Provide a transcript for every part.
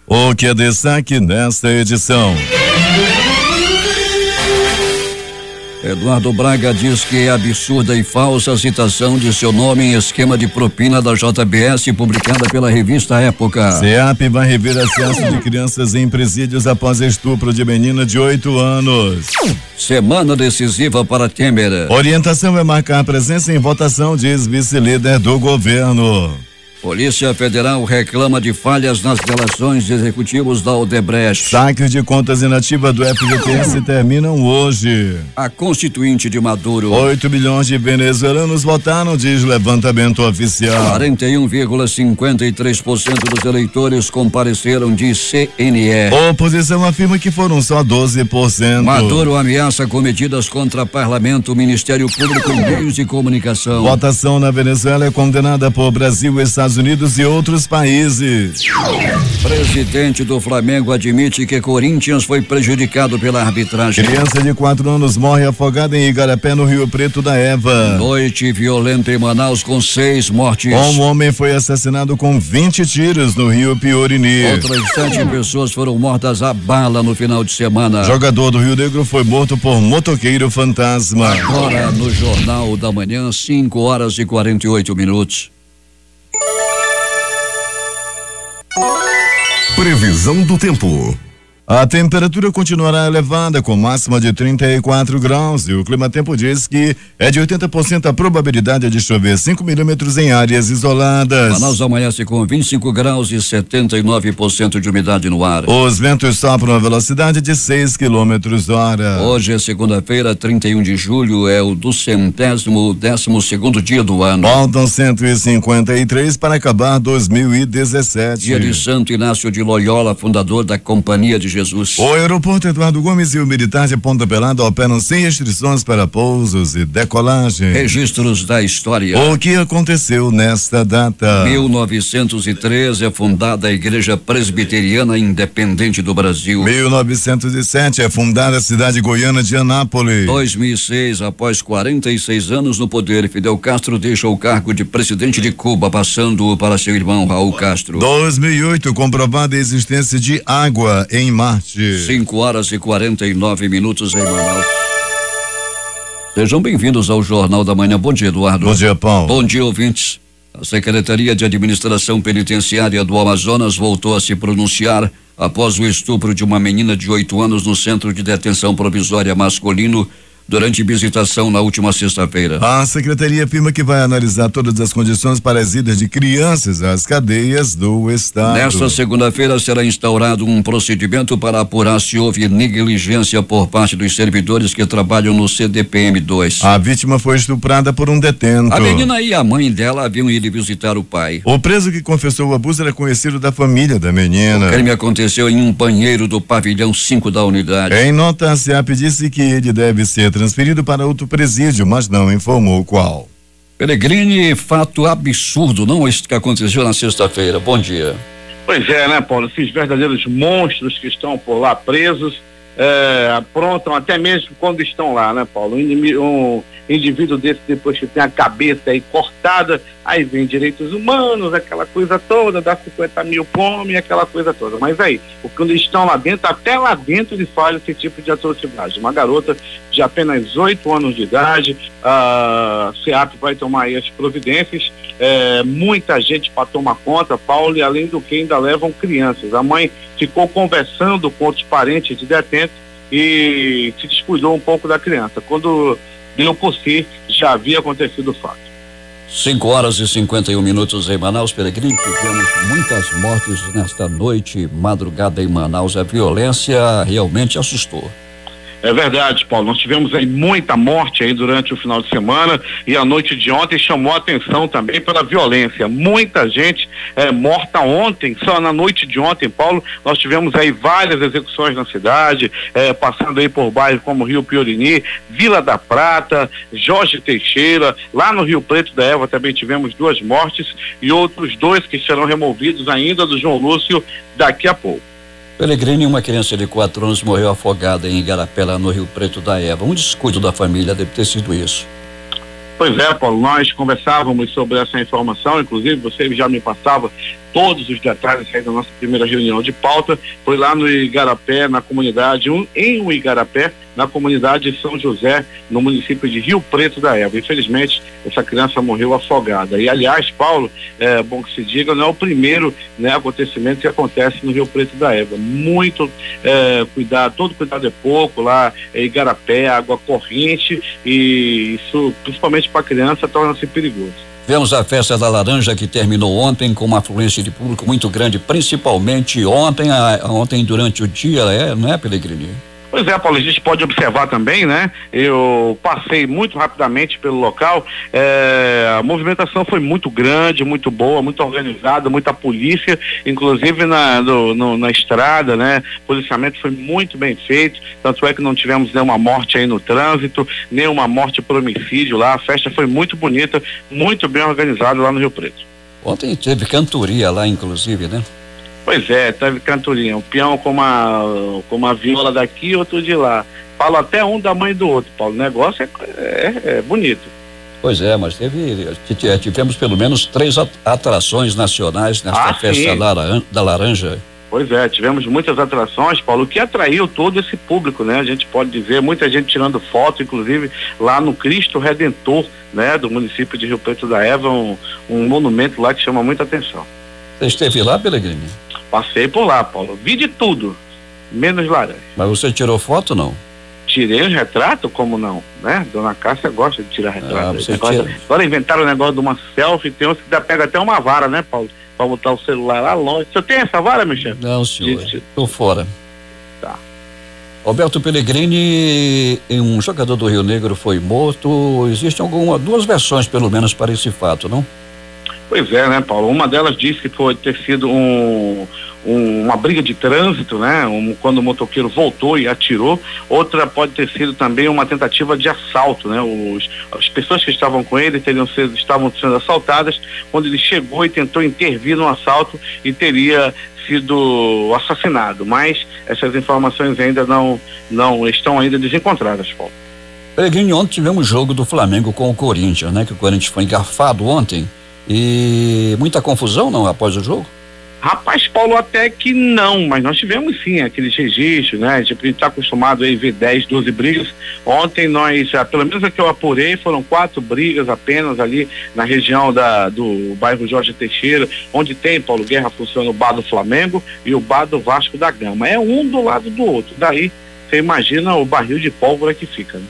O que é destaque nesta edição? Eduardo Braga diz que é absurda e falsa a citação de seu nome em esquema de propina da JBS publicada pela revista Época. SEAP vai rever acesso de crianças em presídios após estupro de menina de 8 anos. Semana decisiva para Temer. Orientação é marcar presença em votação, diz vice-líder do governo. Polícia Federal reclama de falhas nas relações de executivos da Odebrecht. Saques de contas inativas do FGTS terminam hoje. A Constituinte de Maduro. 8 milhões de venezuelanos votaram, diz levantamento oficial. 41,53% dos eleitores compareceram, diz CNE. Oposição afirma que foram só 12%. Maduro ameaça com medidas contra parlamento, Ministério Público e meios de comunicação. Votação na Venezuela é condenada por Brasil, Estados Unidos e outros países. Presidente do Flamengo admite que Corinthians foi prejudicado pela arbitragem. Criança de 4 anos morre afogada em Igarapé, no Rio Preto da Eva. Noite violenta em Manaus com 6 mortes. Um homem foi assassinado com 20 tiros no Rio Piorini. Outras 7 pessoas foram mortas a bala no final de semana. Jogador do Rio Negro foi morto por motoqueiro fantasma. Agora no Jornal da Manhã, 5h48. Previsão do tempo. A temperatura continuará elevada com máxima de 34 graus e o Climatempo diz que é de 80% a probabilidade de chover 5 milímetros em áreas isoladas. Manaus amanhece com 25 graus e 79% de umidade no ar. Os ventos sopram a velocidade de 6 km/h. Hoje é segunda-feira, 31 de julho, é o 212º dia do ano. Faltam 153 para acabar 2017. Dia de Santo Inácio de Loyola, fundador da Companhia de Jesus. O aeroporto Eduardo Gomes e o militar de Ponta Pelada operam sem restrições para pousos e decolagem. Registros da história. O que aconteceu nesta data? 1913 é fundada a Igreja Presbiteriana Independente do Brasil. 1907 é fundada a cidade goiana de Anápolis. 2006, após 46 anos no poder, Fidel Castro deixa o cargo de presidente de Cuba, passando para seu irmão Raul Castro. 2008, comprovada a existência de água em Marte. 5h49 em Manaus. Sejam bem-vindos ao Jornal da Manhã. Bom dia, Eduardo. Bom dia, Paulo. Bom dia, ouvintes. A Secretaria de Administração Penitenciária do Amazonas voltou a se pronunciar após o estupro de uma menina de 8 anos no Centro de Detenção Provisória Masculino durante visitação na última sexta-feira. A secretaria afirma que vai analisar todas as condições para as idas de crianças às cadeias do estado. Nesta segunda-feira será instaurado um procedimento para apurar se houve negligência por parte dos servidores que trabalham no CDPM-2. A vítima foi estuprada por um detento. A menina e a mãe dela haviam ido visitar o pai. O preso que confessou o abuso era conhecido da família da menina. O crime aconteceu em um banheiro do pavilhão 5 da unidade. Em nota, a SEAP disse que ele deve ser transferido para outro presídio, mas não informou qual. Peregrini, fato absurdo, não isso que aconteceu na sexta-feira. Bom dia. Pois é, né, Paulo? Esses verdadeiros monstros que estão por lá presos, aprontam até mesmo quando estão lá, né, Paulo? Um indivíduo desse, depois que tem a cabeça aí cortada, aí vem direitos humanos, aquela coisa toda, dá 50 mil come, aquela coisa toda. Mas aí, quando eles estão lá dentro, até lá dentro eles fazem esse tipo de atrocidade. Uma garota de apenas 8 anos de idade, a SEAP vai tomar aí as providências, muita gente para tomar conta, Paulo, e além do que ainda levam crianças. A mãe ficou conversando com outros parentes de detentos e se descuidou um pouco da criança. Quando deu por si, já havia acontecido o fato. 5h51 em Manaus. Peregrini, tivemos muitas mortes nesta noite, madrugada em Manaus. A violência realmente assustou. É verdade, Paulo, nós tivemos aí muita morte aí durante o final de semana e a noite de ontem chamou a atenção também pela violência. Muita gente morta ontem, só na noite de ontem, Paulo, nós tivemos aí várias execuções na cidade, passando aí por bairros como Rio Piorini, Vila da Prata, Jorge Teixeira, lá no Rio Preto da Eva também tivemos 2 mortes e outros 2 que serão removidos ainda do João Lúcio daqui a pouco. Peregrini, uma criança de 4 anos morreu afogada em Igarapé, lá no Rio Preto da Eva. Um descuido da família deve ter sido isso. Pois é, Paulo, nós conversávamos sobre essa informação, inclusive você já me passava todos os detalhes aí da nossa primeira reunião de pauta. Foi lá no Igarapé, na comunidade, em Igarapé, na comunidade São José, no município de Rio Preto da Eva. Infelizmente, essa criança morreu afogada. E, aliás, Paulo, é bom que se diga, não é o primeiro, né, acontecimento que acontece no Rio Preto da Eva. Muito cuidado, todo cuidado é pouco lá, Igarapé, água corrente, e isso, principalmente para a criança, torna-se perigoso. Tivemos a festa da laranja que terminou ontem com uma afluência de público muito grande, principalmente ontem durante o dia, não é, Pellegrini? Pois é, Paulo, a gente pode observar também, né? Eu passei muito rapidamente pelo local, a movimentação foi muito grande, muito boa, muito organizada, muita polícia, inclusive na estrada, né? O policiamento foi muito bem feito, tanto é que não tivemos nenhuma morte aí no trânsito, nenhuma morte por homicídio lá, a festa foi muito bonita, muito bem organizada lá no Rio Preto. Ontem teve cantoria lá, inclusive, né? Pois é, teve cantoria, um peão com uma viola daqui, outro de lá. Fala até um da mãe do outro, Paulo. O negócio é bonito. Pois é, mas tivemos pelo menos 3 atrações nacionais nesta festa da laranja. Pois é, tivemos muitas atrações, Paulo, o que atraiu todo esse público, né? A gente pode dizer, muita gente tirando foto, inclusive lá no Cristo Redentor, né? Do município de Rio Preto da Eva, um monumento lá que chama muita atenção. Você esteve lá, Pellegrini? Passei por lá, Paulo. Vi de tudo, menos laranja. Mas você tirou foto, não? Tirei os retratos, como não, né? Dona Cássia gosta de tirar retratos. Tira. Agora inventaram o negócio de uma selfie, tem uns que pega até uma vara, né, Paulo? Pra botar o celular lá longe. Você tem essa vara, meu chefe? Não, senhor. Estou fora. Tá. Roberto Pellegrini, um jogador do Rio Negro foi morto. Existem duas versões, pelo menos, para esse fato, não? Pois é, né, Paulo? Uma delas diz que pode ter sido uma briga de trânsito, né? Quando o motoqueiro voltou e atirou. Outra pode ter sido também uma tentativa de assalto, né? As pessoas que estavam com ele estavam sendo assaltadas quando ele chegou e tentou intervir no assalto e teria sido assassinado. Mas essas informações ainda não estão ainda desencontradas, Paulo. Pellegrini, ontem tivemos jogo do Flamengo com o Corinthians, né? Que o Corinthians foi engarfado ontem. E muita confusão, não, após o jogo? Rapaz, Paulo, até que não, mas nós tivemos sim aqueles registros, né? A gente está acostumado a ver 10, 12 brigas. Ontem nós, pelo menos a que eu apurei, foram 4 brigas apenas ali na região do bairro Jorge Teixeira, onde tem, Paulo, guerra funciona o bar do Flamengo e o bar do Vasco da Gama. É um do lado do outro. Daí você imagina o barril de pólvora que fica, né?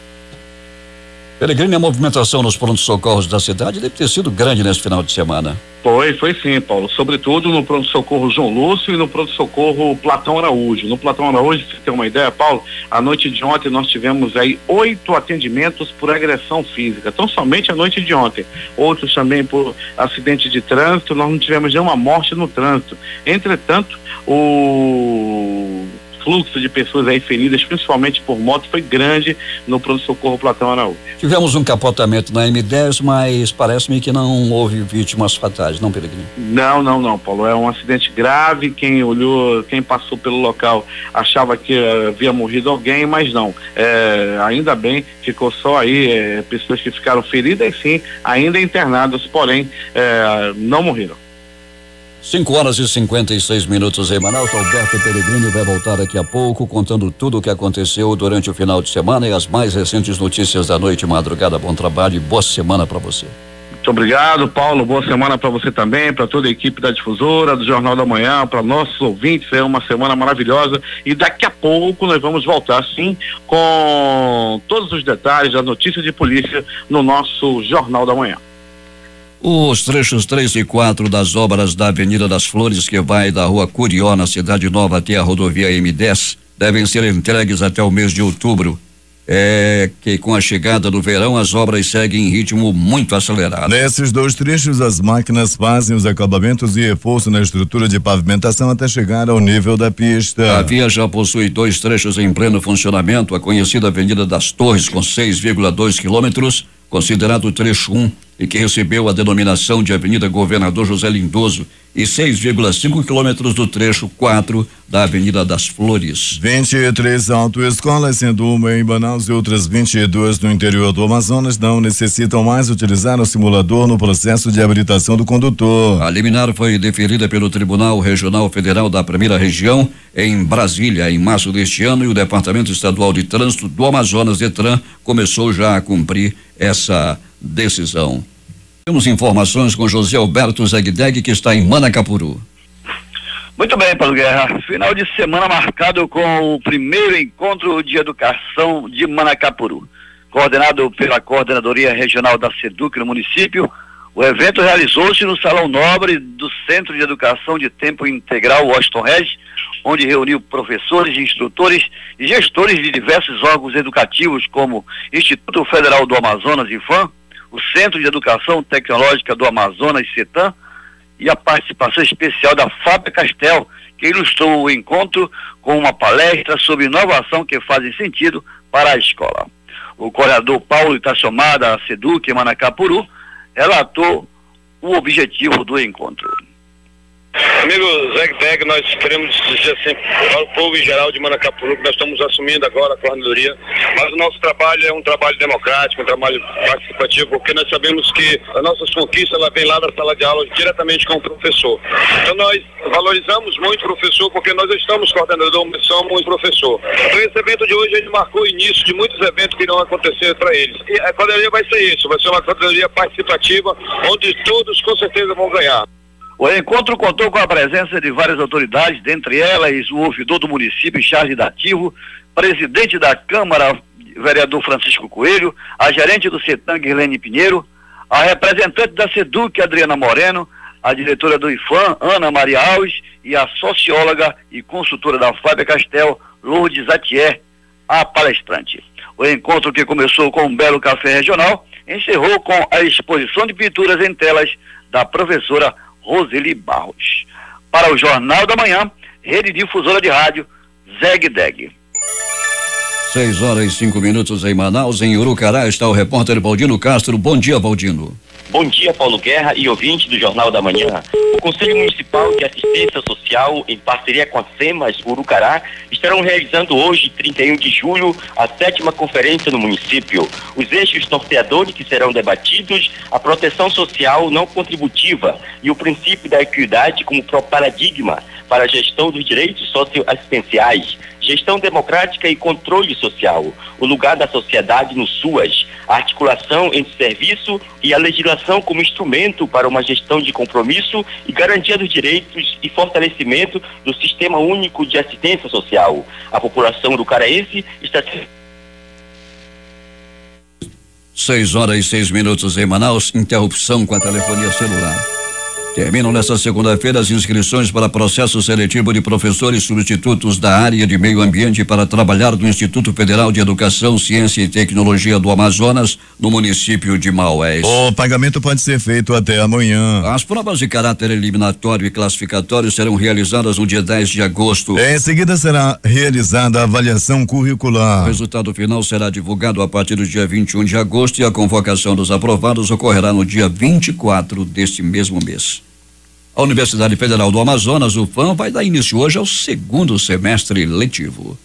Pellegrini, a movimentação nos pronto-socorros da cidade deve ter sido grande nesse final de semana. Foi sim, Paulo. Sobretudo no pronto-socorro João Lúcio e no pronto-socorro Platão Araújo. No Platão Araújo, pra você ter uma ideia, Paulo, a noite de ontem nós tivemos aí 8 atendimentos por agressão física. Então, somente a noite de ontem. Outros também por acidente de trânsito. Nós não tivemos nenhuma morte no trânsito. Entretanto, o fluxo de pessoas aí feridas, principalmente por moto, foi grande no pronto-socorro Platão Araújo. Tivemos um capotamento na M10, mas parece-me que não houve vítimas fatais, não, Pellegrini? Não, Paulo, é um acidente grave. Quem passou pelo local achava que havia morrido alguém, mas não, ainda bem, ficou só aí pessoas que ficaram feridas, sim, ainda internadas, porém não morreram. 5h56 em Manaus. Alberto Pellegrini vai voltar daqui a pouco contando tudo o que aconteceu durante o final de semana e as mais recentes notícias da noite e madrugada. Bom trabalho e boa semana para você. Muito obrigado, Paulo. Boa semana para você também, para toda a equipe da Difusora, do Jornal da Manhã, para nossos ouvintes. É uma semana maravilhosa e daqui a pouco nós vamos voltar sim com todos os detalhes da notícia de polícia no nosso Jornal da Manhã. Os trechos 3 e 4 das obras da Avenida das Flores, que vai da Rua Curió, na Cidade Nova, até a rodovia M10, devem ser entregues até o mês de outubro. Que com a chegada do verão as obras seguem em ritmo muito acelerado. Nesses 2 trechos, as máquinas fazem os acabamentos e reforço na estrutura de pavimentação até chegar ao nível da pista. A via já possui 2 trechos em pleno funcionamento, a conhecida Avenida das Torres, com 6,2 quilômetros, considerado o trecho 1, e que recebeu a denominação de Avenida Governador José Lindoso e 6,5 quilômetros do trecho 4 da Avenida das Flores. 23 autoescolas, sendo uma em Manaus e outras 22 no interior do Amazonas, não necessitam mais utilizar o simulador no processo de habilitação do condutor. A liminar foi deferida pelo Tribunal Regional Federal da Primeira Região em Brasília em março deste ano, e o Departamento Estadual de Trânsito do Amazonas, DETRAN, começou já a cumprir essa decisão. Temos informações com José Alberto Zegdeg, que está em Manacapuru. Muito bem, Paulo Guerra. Final de semana marcado com o primeiro encontro de educação de Manacapuru. Coordenado pela Coordenadoria Regional da SEDUC no município, o evento realizou-se no Salão Nobre do Centro de Educação de Tempo Integral Washington Regis, onde reuniu professores, instrutores e gestores de diversos órgãos educativos, como Instituto Federal do Amazonas, IFAM, o Centro de Educação Tecnológica do Amazonas, CETAM, e a participação especial da Faber-Castell, que ilustrou o encontro com uma palestra sobre inovação que fazem sentido para a escola. O coordenador Paulo Itachomar, da SEDUC em Manacapuru, relatou o objetivo do encontro. Amigo Zegdeg, nós queremos dizer assim para o povo em geral de Manacapuru que nós estamos assumindo agora a coordenadoria, mas o nosso trabalho é um trabalho democrático, um trabalho participativo, porque nós sabemos que as nossas conquistas ela vem lá da sala de aula diretamente com o professor. Então nós valorizamos muito o professor, porque nós estamos coordenador, mas somos professor. Então esse evento de hoje ele marcou o início de muitos eventos que irão acontecer para eles. E a coordenadoria vai ser isso, vai ser uma coordenadoria participativa, onde todos com certeza vão ganhar. O encontro contou com a presença de várias autoridades, dentre elas o ouvidor do município, Charles Dativo, presidente da Câmara, vereador Francisco Coelho, a gerente do CETAM, Guilherme Pinheiro, a representante da SEDUC, Adriana Moreno, a diretora do IFAM, Ana Maria Alves, e a socióloga e consultora da Faber-Castell, Lourdes Atier, a palestrante. O encontro, que começou com um belo café regional, encerrou com a exposição de pinturas em telas da professora Roseli Barros. Para o Jornal da Manhã, Rede Difusora de Rádio, Zegdeg. 6h05 em Manaus. Em Urucará está o repórter Valdino Castro. Bom dia, Valdino. Bom dia, Paulo Guerra e ouvinte do Jornal da Manhã. O Conselho Municipal de Assistência Social, em parceria com a SEMAS Urucará, estarão realizando hoje, 31 de julho, a 7ª conferência no município. Os eixos norteadores que serão debatidos, a proteção social não contributiva e o princípio da equidade como paradigma para a gestão dos direitos socioassistenciais, gestão democrática e controle social, o lugar da sociedade no SUAS, a articulação entre serviço e a legislação como instrumento para uma gestão de compromisso e garantia dos direitos e fortalecimento do Sistema Único de Assistência Social. A população urucaraense está... 6h06 em Manaus. Interrupção com a telefonia celular. Terminam nesta segunda-feira as inscrições para processo seletivo de professores substitutos da área de meio ambiente para trabalhar no Instituto Federal de Educação, Ciência e Tecnologia do Amazonas, no município de Maués. O pagamento pode ser feito até amanhã. As provas de caráter eliminatório e classificatório serão realizadas no dia 10 de agosto. Em seguida será realizada a avaliação curricular. O resultado final será divulgado a partir do dia 21 de agosto e a convocação dos aprovados ocorrerá no dia 24 deste mesmo mês. A Universidade Federal do Amazonas, UFAM, vai dar início hoje ao segundo semestre letivo.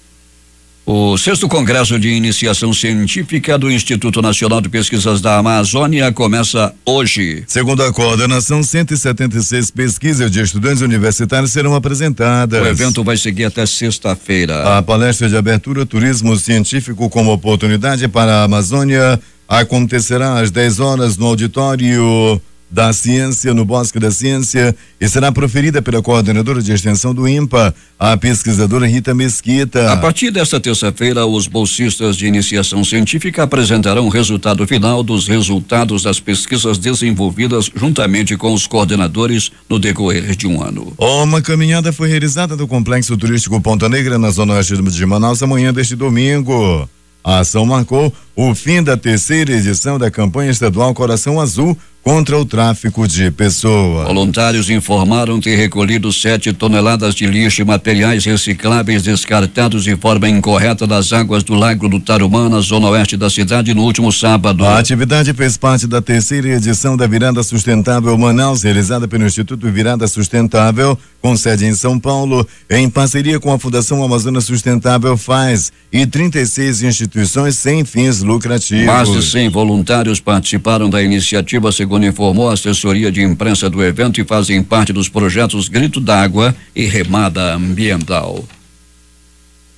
O 6º Congresso de Iniciação Científica do Instituto Nacional de Pesquisas da Amazônia começa hoje. Segundo a coordenação, 176 pesquisas de estudantes universitários serão apresentadas. O evento vai seguir até sexta-feira. A palestra de abertura Turismo Científico como Oportunidade para a Amazônia acontecerá às 10 horas no auditório da Ciência, no Bosque da Ciência, e será proferida pela coordenadora de extensão do INPA, a pesquisadora Rita Mesquita. A partir desta terça-feira, os bolsistas de iniciação científica apresentarão o resultado final dos resultados das pesquisas desenvolvidas juntamente com os coordenadores no decorrer de um ano. Uma caminhada foi realizada no Complexo Turístico Ponta Negra, na zona oeste de Manaus, amanhã deste domingo. A ação marcou o fim da terceira edição da campanha estadual Coração Azul, contra o tráfico de pessoas. Voluntários informaram ter recolhido 7 toneladas de lixo e materiais recicláveis descartados de forma incorreta das águas do Lago do Tarumã, na zona oeste da cidade, no último sábado. A atividade fez parte da terceira edição da Virada Sustentável Manaus, realizada pelo Instituto Virada Sustentável, com sede em São Paulo, em parceria com a Fundação Amazonas Sustentável FAZ e 36 instituições sem fins lucrativos. Mais de 100 voluntários participaram da iniciativa, segundo informou a assessoria de imprensa do evento, e fazem parte dos projetos Grito d'Água e Remada Ambiental.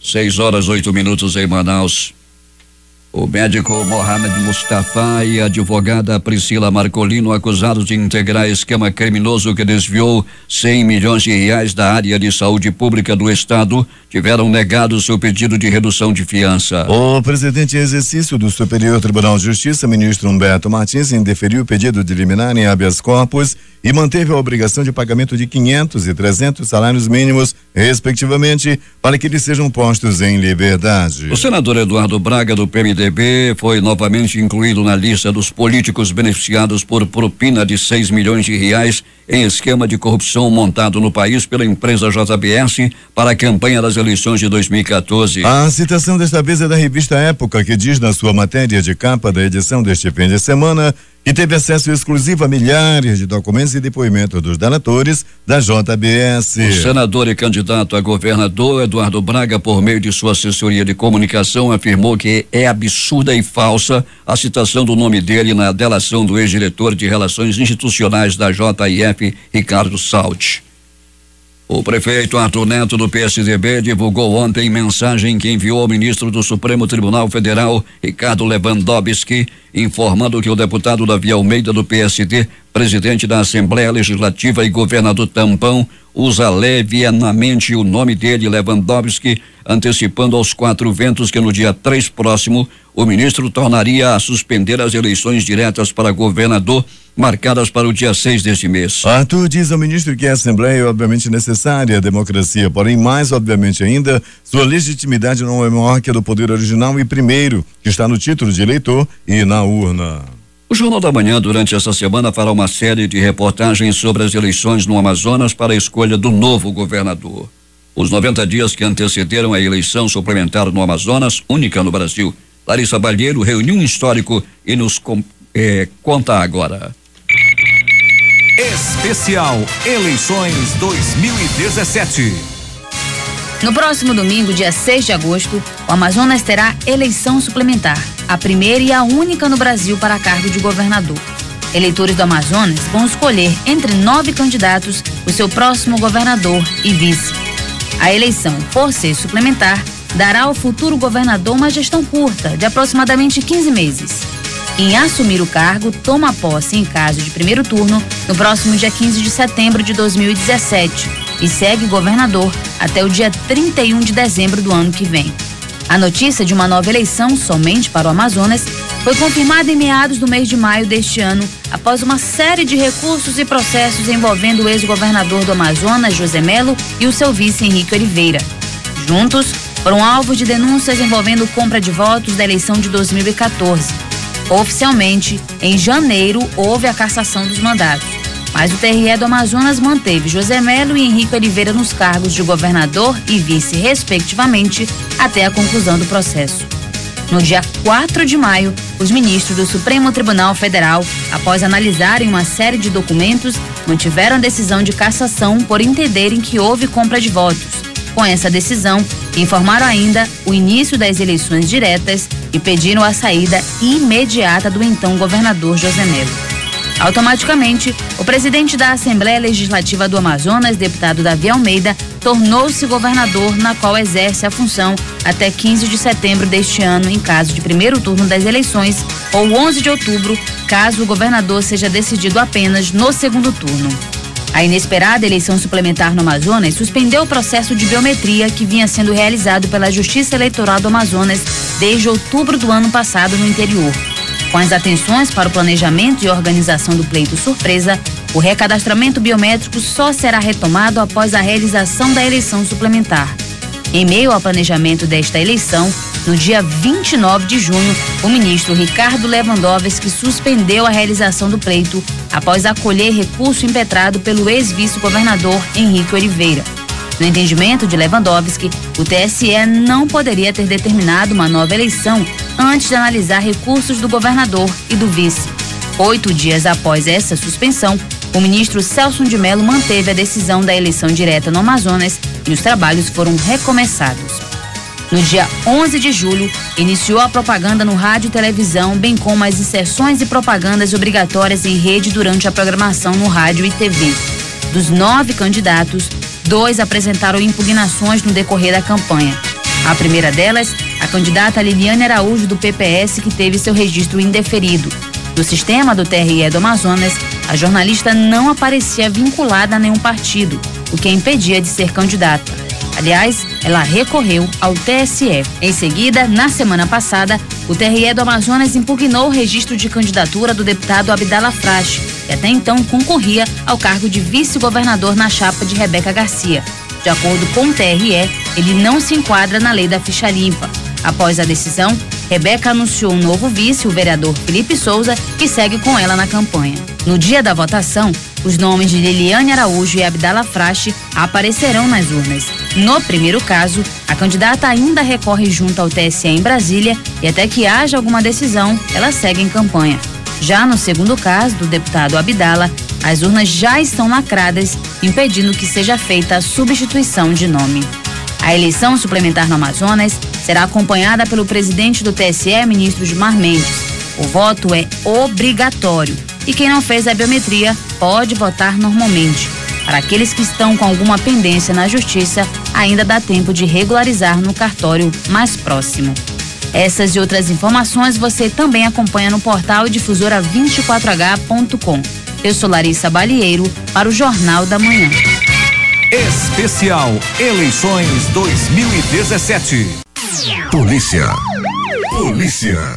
6:08 em Manaus. O médico Mohamed Mustafa e a advogada Priscila Marcolino, acusados de integrar esquema criminoso que desviou 100 milhões de reais da área de saúde pública do estado, tiveram negado seu pedido de redução de fiança. O presidente em exercício do Superior Tribunal de Justiça, ministro Humberto Martins, indeferiu o pedido de liminar em habeas corpus e manteve a obrigação de pagamento de 500 e 300 salários mínimos, respectivamente, para que eles sejam postos em liberdade. O senador Eduardo Braga, do PMDB, foi novamente incluído na lista dos políticos beneficiados por propina de 6 milhões de reais em esquema de corrupção montado no país pela empresa JBS para a campanha das eleições de 2014. A citação desta vez é da revista Época, que diz na sua matéria de capa da edição deste fim de semana que teve acesso exclusivo a milhares de documentos e depoimentos dos delatores da JBS. O senador e candidato a governador Eduardo Braga, por meio de sua assessoria de comunicação, afirmou que é absurda e falsa a citação do nome dele na delação do ex-diretor de Relações Institucionais da JIF, Ricardo Salti. O prefeito Arthur Neto, do PSDB, divulgou ontem mensagem que enviou ao ministro do Supremo Tribunal Federal, Ricardo Lewandowski, informando que o deputado Davi Almeida, do PSD, presidente da Assembleia Legislativa e governador tampão, usa levianamente o nome dele, Lewandowski, antecipando aos 4 ventos que no dia 3 próximo o ministro tornaria a suspender as eleições diretas para governador, marcadas para o dia 6 deste mês. Arthur diz ao ministro que a Assembleia é obviamente necessária à democracia, porém, mais obviamente ainda, sua legitimidade não é maior que a do poder original e primeiro, que está no título de eleitor e na urna. O Jornal da Manhã, durante essa semana, fará uma série de reportagens sobre as eleições no Amazonas para a escolha do novo governador. Os 90 dias que antecederam a eleição suplementar no Amazonas, única no Brasil. Larissa Balheiro reuniu um histórico e nos conta agora. Especial Eleições 2017. No próximo domingo, dia 6 de agosto, o Amazonas terá eleição suplementar, a primeira e a única no Brasil para cargo de governador. Eleitores do Amazonas vão escolher entre 9 candidatos o seu próximo governador e vice. A eleição, por ser suplementar, dará ao futuro governador uma gestão curta, de aproximadamente 15 meses. Quem assumir o cargo toma posse em caso de primeiro turno no próximo dia 15 de setembro de 2017 e segue governador até o dia 31 de dezembro do ano que vem. A notícia de uma nova eleição somente para o Amazonas foi confirmada em meados do mês de maio deste ano, após uma série de recursos e processos envolvendo o ex-governador do Amazonas, José Melo, e o seu vice, Henrique Oliveira. Juntos, foram alvo de denúncias envolvendo compra de votos da eleição de 2014. Oficialmente, em janeiro, houve a cassação dos mandatos, mas o TRE do Amazonas manteve José Melo e Henrique Oliveira nos cargos de governador e vice, respectivamente, até a conclusão do processo. No dia 4 de maio, os ministros do Supremo Tribunal Federal, após analisarem uma série de documentos, mantiveram a decisão de cassação por entenderem que houve compra de votos. Com essa decisão, informaram ainda o início das eleições diretas e pediram a saída imediata do então governador José Melo. Automaticamente, o presidente da Assembleia Legislativa do Amazonas, deputado Davi Almeida, tornou-se governador, na qual exerce a função até 15 de setembro deste ano, em caso de primeiro turno das eleições, ou 11 de outubro, caso o governador seja decidido apenas no segundo turno. A inesperada eleição suplementar no Amazonas suspendeu o processo de biometria que vinha sendo realizado pela Justiça Eleitoral do Amazonas desde outubro do ano passado no interior. Com as atenções para o planejamento e organização do pleito surpresa, o recadastramento biométrico só será retomado após a realização da eleição suplementar. Em meio ao planejamento desta eleição, No dia 29 de junho, o ministro Ricardo Lewandowski suspendeu a realização do pleito após acolher recurso impetrado pelo ex-vice-governador Henrique Oliveira. No entendimento de Lewandowski, o TSE não poderia ter determinado uma nova eleição antes de analisar recursos do governador e do vice. 8 dias após essa suspensão, o ministro Celso de Mello manteve a decisão da eleição direta no Amazonas e os trabalhos foram recomeçados. No dia 11 de julho, iniciou a propaganda no rádio e televisão, bem como as inserções e propagandas obrigatórias em rede durante a programação no rádio e TV. Dos 9 candidatos, 2 apresentaram impugnações no decorrer da campanha. A primeira delas, a candidata Liliane Araújo, do PPS, que teve seu registro indeferido. No sistema do TRE do Amazonas, a jornalista não aparecia vinculada a nenhum partido, o que a impedia de ser candidata. Aliás, ela recorreu ao TSE. Em seguida, na semana passada, o TRE do Amazonas impugnou o registro de candidatura do deputado Abdala Frache, que até então concorria ao cargo de vice-governador na chapa de Rebeca Garcia. De acordo com o TRE, ele não se enquadra na lei da ficha limpa. Após a decisão, Rebeca anunciou um novo vice, o vereador Felipe Souza, que segue com ela na campanha. No dia da votação, os nomes de Liliane Araújo e Abdala Frache aparecerão nas urnas. No primeiro caso, a candidata ainda recorre junto ao TSE em Brasília e até que haja alguma decisão, ela segue em campanha. Já no segundo caso, do deputado Abdala, as urnas já estão lacradas, impedindo que seja feita a substituição de nome. A eleição suplementar no Amazonas será acompanhada pelo presidente do TSE, ministro Gilmar Mendes. O voto é obrigatório e quem não fez a biometria pode votar normalmente. Para aqueles que estão com alguma pendência na justiça, ainda dá tempo de regularizar no cartório mais próximo. Essas e outras informações você também acompanha no portal difusora24h.com. Eu sou Larissa Balieiro para o Jornal da Manhã. Especial Eleições 2017. Polícia.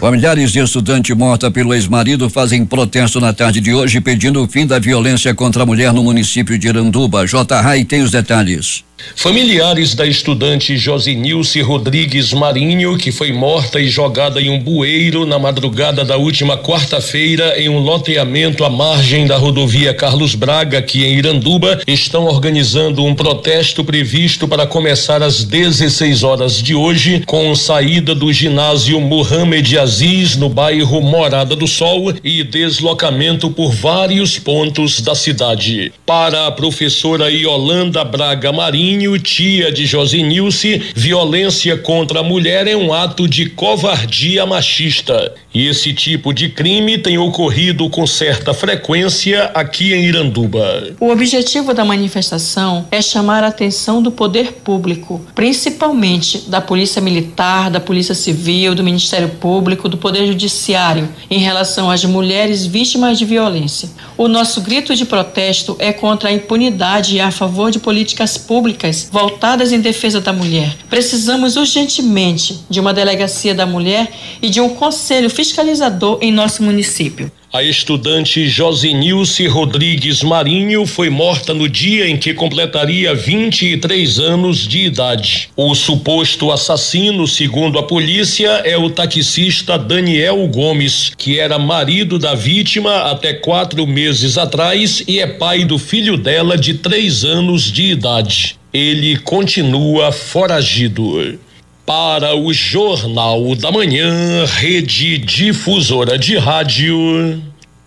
Familiares de estudante morta pelo ex-marido fazem protesto na tarde de hoje pedindo o fim da violência contra a mulher no município de Iranduba. J. Rai tem os detalhes. Familiares da estudante Josinilce Rodrigues Marinho, que foi morta e jogada em um bueiro na madrugada da última quarta-feira em um loteamento à margem da rodovia Carlos Braga, aqui em Iranduba, estão organizando um protesto previsto para começar às 16 horas de hoje, com saída do ginásio Mohamed Aziz, no bairro Morada do Sol, e deslocamento por vários pontos da cidade. Para a professora Yolanda Braga Marinho, tia de Josinilce, violência contra a mulher é um ato de covardia machista. E esse tipo de crime tem ocorrido com certa frequência aqui em Iranduba. O objetivo da manifestação é chamar a atenção do poder público, principalmente da Polícia Militar, da Polícia Civil, do Ministério Público, do Poder Judiciário, em relação às mulheres vítimas de violência. O nosso grito de protesto é contra a impunidade e a favor de políticas públicas voltadas em defesa da mulher. Precisamos urgentemente de uma delegacia da mulher e de um conselho fiscalizador em nosso município. A estudante Josinilce Rodrigues Marinho foi morta no dia em que completaria 23 anos de idade. O suposto assassino, segundo a polícia, é o taxista Daniel Gomes, que era marido da vítima até 4 meses atrás e é pai do filho dela de 3 anos de idade. Ele continua foragido. Para o Jornal da Manhã, Rede Difusora de Rádio,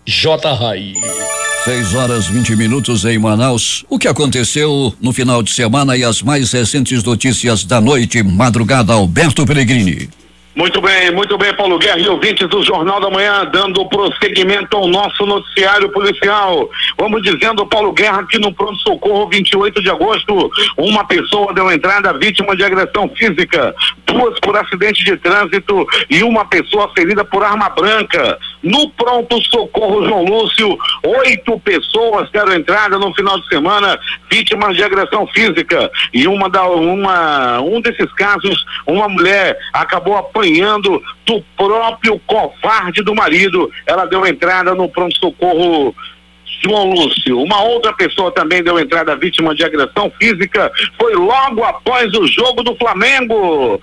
J. Rai. 6h20 em Manaus. O que aconteceu no final de semana e as mais recentes notícias da noite, madrugada, Alberto Pellegrini. Muito bem, Paulo Guerra e ouvintes do Jornal da Manhã, dando prosseguimento ao nosso noticiário policial. Vamos dizendo, Paulo Guerra, que no pronto-socorro 28 de agosto, uma pessoa deu entrada vítima de agressão física, 2 por acidente de trânsito e uma pessoa ferida por arma branca. No pronto-socorro João Lúcio, 8 pessoas deram entrada no final de semana vítimas de agressão física e um desses casos, uma mulher acabou apanhando do próprio covarde do marido. Ela deu entrada no pronto-socorro João Lúcio. Uma outra pessoa também deu entrada vítima de agressão física, foi logo após o jogo do Flamengo.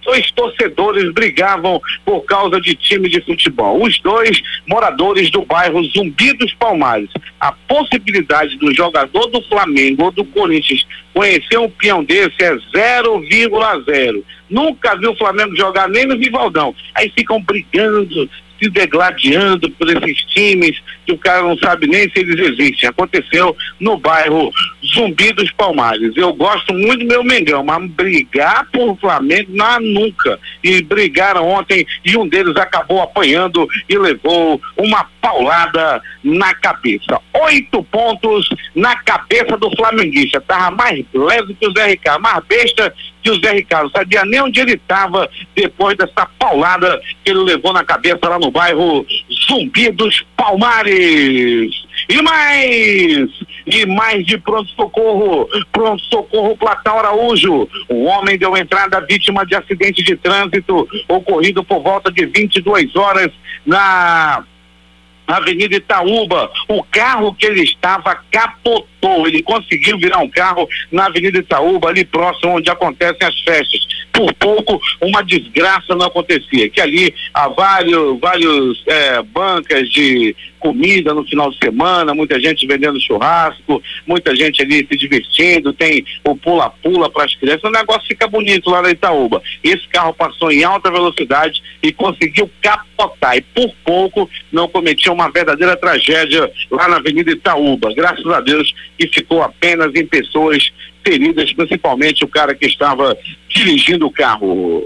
Dois torcedores brigavam por causa de time de futebol. Os dois moradores do bairro Zumbi dos Palmares. A possibilidade do jogador do Flamengo ou do Corinthians conhecer um peão desse é 0,0. Nunca viu o Flamengo jogar nem no Vivaldão. Aí ficam brigando, se degladiando por esses times que o cara não sabe nem se eles existem. Aconteceu no bairro Zumbi dos Palmares. Eu gosto muito do meu Mengão, mas brigar por Flamengo, não, nunca. E brigaram ontem e um deles acabou apanhando e levou uma paulada na cabeça. 8 pontos na cabeça do flamenguista. Tava mais leve que o Zé Ricardo, mais besta que o Zé Ricardo. Sabia nem onde ele estava depois dessa paulada que ele levou na cabeça lá no bairro Zumbi dos Palmares. E mais de pronto-socorro Platão Araújo. Um homem deu entrada vítima de acidente de trânsito ocorrido por volta de 22 horas na Avenida Itaúba. O carro que ele estava capotou. Ele conseguiu virar um carro na Avenida Itaúba, ali próximo onde acontecem as festas. Por pouco uma desgraça não acontecia, que ali há vários bancas de comida no final de semana, muita gente vendendo churrasco, muita gente ali se divertindo, tem o pula-pula para as crianças, o negócio fica bonito lá na Itaúba. Esse carro passou em alta velocidade e conseguiu capotar, e por pouco não cometia uma verdadeira tragédia lá na Avenida Itaúba. Graças a Deus que ficou apenas em pessoas feridas, principalmente o cara que estava dirigindo o carro.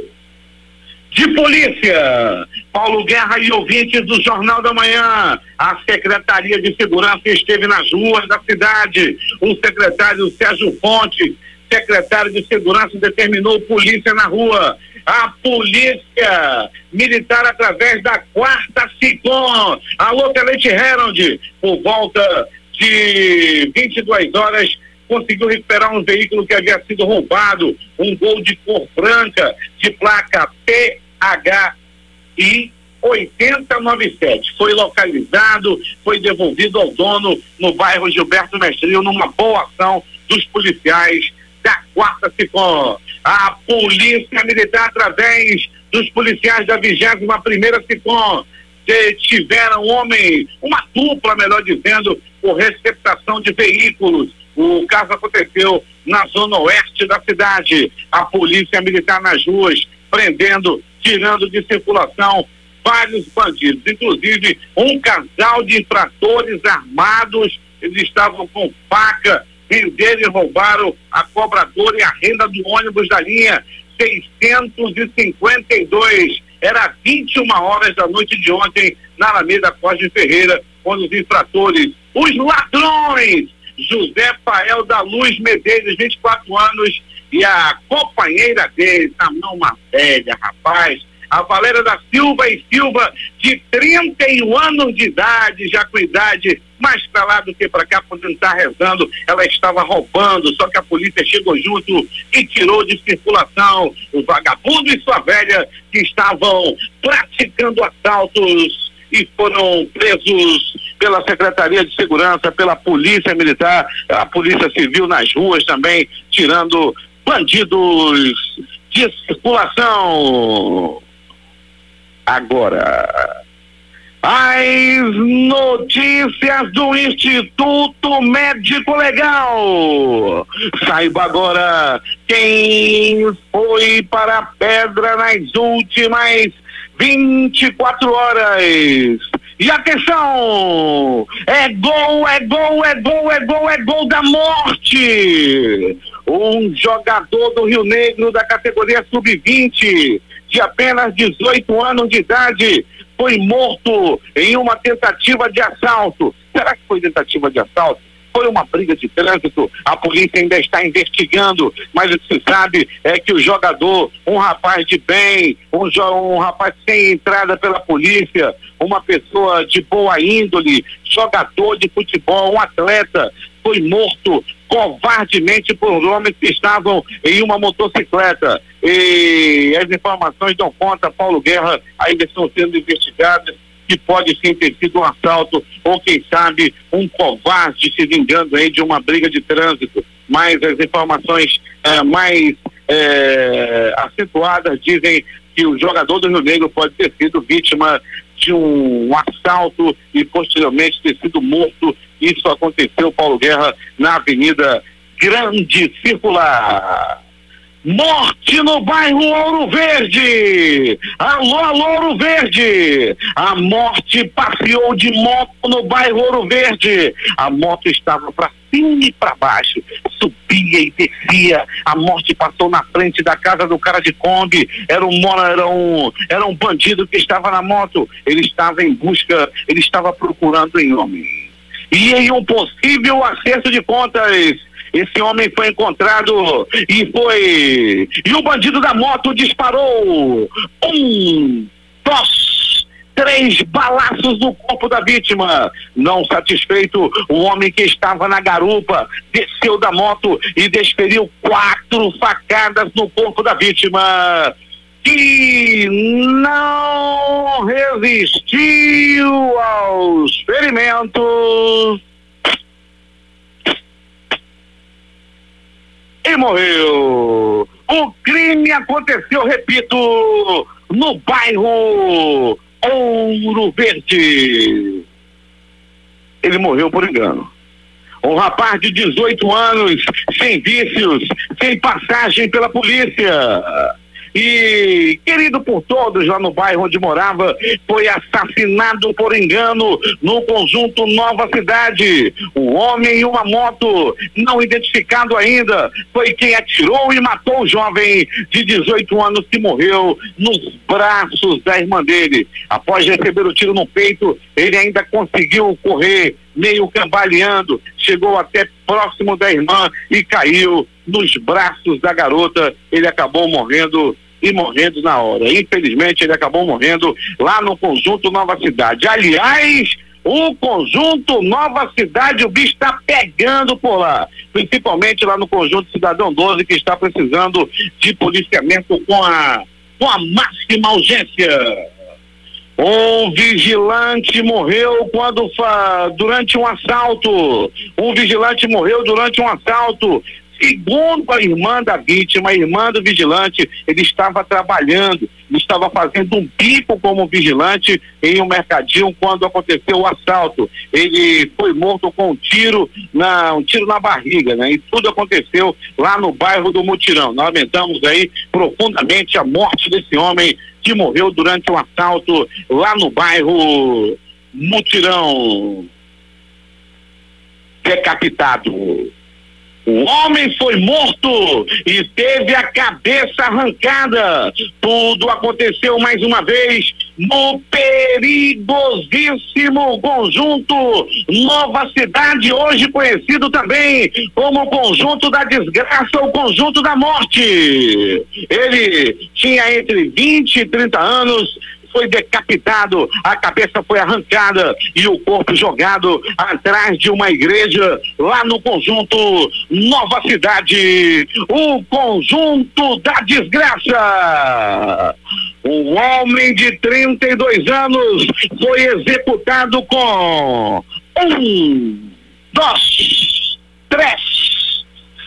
De polícia, Paulo Guerra e ouvintes do Jornal da Manhã, a Secretaria de Segurança esteve nas ruas da cidade. O secretário Sérgio Fontes, secretário de Segurança, determinou polícia na rua. A polícia militar, através da 4ª SICOM, alô Tenente Herald, por volta de 22 horas, conseguiu recuperar um veículo que havia sido roubado, um Gol de cor branca, de placa PHI 8097. Foi localizado, foi devolvido ao dono no bairro Gilberto Mestrinho, numa boa ação dos policiais da 4ª SICOM. A polícia militar, através dos policiais da 21ª SICOM, tiveram uma dupla, melhor dizendo, por receptação de veículos. O caso aconteceu na zona oeste da cidade. A polícia militar nas ruas, prendendo, tirando de circulação vários bandidos, inclusive um casal de infratores armados. Eles estavam com faca, venderam e roubaram a cobradora e a renda do ônibus da linha 652. Era 21 horas da noite de ontem, na Alameda Costa Ferreira, quando os infratores, os ladrões, José Fael da Luz Medeiros, 24 anos, e a companheira dele, uma velha, rapaz, a Valéria da Silva e Silva, de 31 anos de idade, já com idade mais pra lá do que pra cá, podendo estar rezando. Ela estava roubando, só que a polícia chegou junto e tirou de circulação o vagabundo e sua velha, que estavam praticando assaltos e foram presos pela Secretaria de Segurança, pela Polícia Militar, a Polícia Civil nas ruas também, tirando bandidos de circulação. Agora, as notícias do Instituto Médico Legal. Saiba agora quem foi para a pedra nas últimas 24 horas. E atenção! É gol da morte! Um jogador do Rio Negro da categoria sub-20, de apenas 18 anos de idade, foi morto em uma tentativa de assalto. Será que foi tentativa de assalto? Foi uma briga de trânsito, a polícia ainda está investigando, mas o que se sabe é que o jogador, um rapaz de bem, um rapaz sem entrada pela polícia, uma pessoa de boa índole, jogador de futebol, um atleta, foi morto covardemente por homens que estavam em uma motocicleta. E as informações dão conta, Paulo Guerra, ainda estão sendo investigadas, que pode sim ter sido um assalto ou quem sabe um covarde se vingando aí de uma briga de trânsito. Mas as informações mais acentuadas dizem que o jogador do Rio Negro pode ter sido vítima de um assalto e posteriormente ter sido morto. Isso aconteceu, Paulo Guerra, na Avenida Grande Circular. Morte no bairro Ouro Verde. Alô, Ouro Verde. A morte passeou de moto no bairro Ouro Verde. A moto estava para cima e para baixo, subia e descia. A morte passou na frente da casa do cara de Kombi. Era um bandido que estava na moto. Ele estava em busca, ele estava procurando um homem. E em um possível acerto de contas, esse homem foi encontrado e o bandido da moto disparou 1, 2, 3 balaços no corpo da vítima. Não satisfeito, o homem que estava na garupa desceu da moto e desferiu 4 facadas no corpo da vítima, que não resistiu aos ferimentos e morreu. O crime aconteceu, repito, no bairro Ouro Verde. Ele morreu por engano. Um rapaz de 18 anos, sem vícios, sem passagem pela polícia e querido por todos lá no bairro onde morava, foi assassinado por engano no conjunto Nova Cidade. Um homem e uma moto, não identificado ainda, foi quem atirou e matou o jovem de 18 anos que morreu nos braços da irmã dele. Após receber o tiro no peito, ele ainda conseguiu correr meio cambaleando, chegou até próximo da irmã e caiu nos braços da garota. Ele acabou morrendo na hora. Infelizmente, ele acabou morrendo lá no conjunto Nova Cidade. Aliás, o conjunto Nova Cidade, o bicho está pegando por lá, principalmente lá no conjunto Cidadão 12, que está precisando de policiamento com a máxima urgência. Um vigilante morreu durante um assalto. Segundo a irmã da vítima, a irmã do vigilante, ele estava trabalhando, estava fazendo um bico como vigilante em um mercadinho quando aconteceu o assalto. Ele foi morto com um tiro na barriga, né? E tudo aconteceu lá no bairro do Mutirão. Nós lamentamos aí profundamente a morte desse homem que morreu durante um assalto lá no bairro Mutirão. Decapitado. O homem foi morto e teve a cabeça arrancada. Tudo aconteceu mais uma vez no perigosíssimo conjunto Nova Cidade, hoje conhecido também como conjunto da desgraça ou conjunto da morte. Ele tinha entre 20 e 30 anos, foi decapitado, a cabeça foi arrancada e o corpo jogado atrás de uma igreja lá no conjunto Nova Cidade, o conjunto da desgraça. Um homem de 32 anos foi executado com 1, 2, 3,